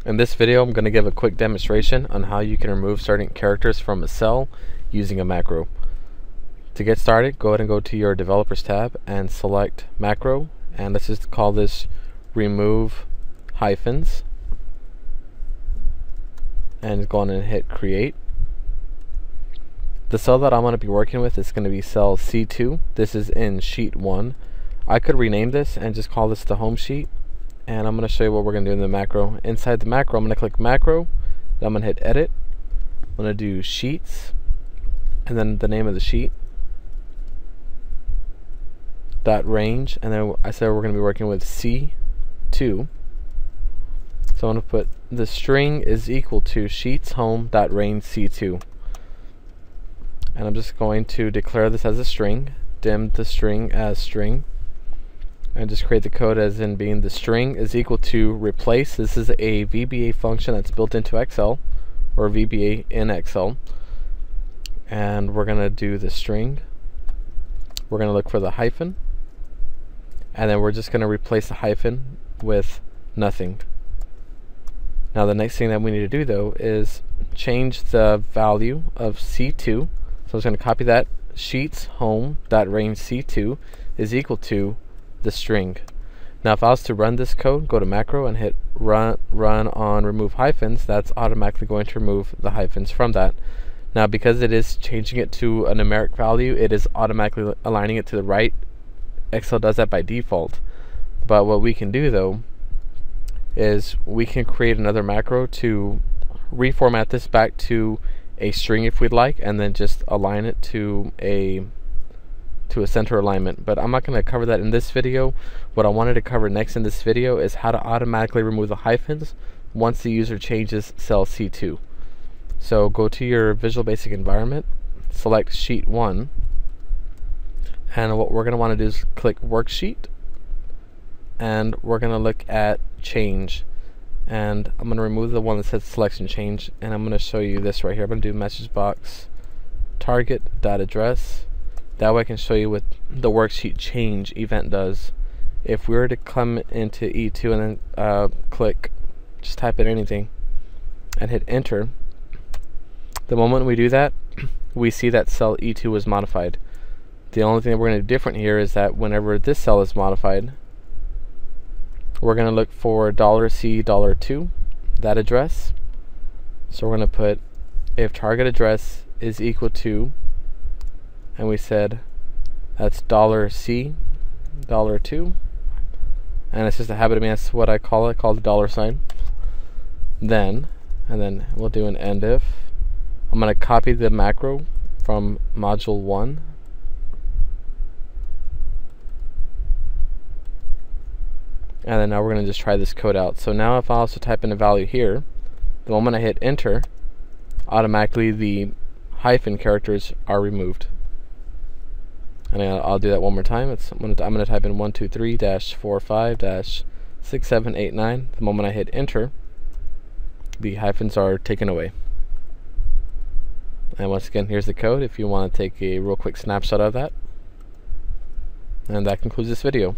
In this video, I'm going to give a quick demonstration on how you can remove certain characters from a cell using a macro. To get started, go ahead and go to your Developers tab and select Macro, and let's just call this Remove Hyphens, and go on and hit Create. The cell that I'm going to be working with is going to be cell C2. This is in Sheet 1. I could rename this and just call this the Home Sheet. And I'm going to show you what we're going to do in the macro. Inside the macro, I'm going to click Macro, then I'm going to hit Edit. I'm going to do Sheets, and then the name of the sheet, dot range, and then I said we're going to be working with C2. So I'm going to put the string is equal to sheets home dot range C2. And I'm just going to declare this as a string, dim the string as string, and just create the code as in being the string is equal to replace. This is a VBA function that's built into Excel, or VBA in Excel. And we're going to do the string. We're going to look for the hyphen, and then we're just going to replace the hyphen with nothing. Now the next thing that we need to do though is change the value of C2. So I'm just going to copy that, sheets home dot range C2 is equal to the string. Now if I was to run this code, go to macro and hit run on remove hyphens, that's automatically going to remove the hyphens from that. Now because it is changing it to a numeric value, it is automatically aligning it to the right. Excel does that by default. But what we can do though is we can create another macro to reformat this back to a string if we'd like, and then just align it to a center alignment. But I'm not going to cover that in this video. What I wanted to cover next in this video is how to automatically remove the hyphens once the user changes cell C2. So go to your Visual Basic environment, select Sheet 1, and what we're going to want to do is click Worksheet, and we're going to look at Change. And I'm going to remove the one that says Selection Change, and I'm going to show you this right here. I'm going to do message box target.address. That way I can show you what the worksheet change event does. If we were to come into E2 and then click, just type in anything and hit enter, the moment we do that, we see that cell E2 was modified. The only thing that we're going to do different here is that whenever this cell is modified, we're going to look for $C$2, that address. So we're going to put if target address is equal to, and we said that's $C$2, and it's just a habit of me, that's what I call it, called the $sign. Then, and then we'll do an end if. I'm going to copy the macro from module 1, and then now we're going to just try this code out. So now if I also type in a value here, the moment I hit enter, automatically the hyphen characters are removed. And I'll do that one more time. I'm going to type in 123-45-6789. The moment I hit enter, the hyphens are taken away. And once again, here's the code if you want to take a real quick snapshot of that. And that concludes this video.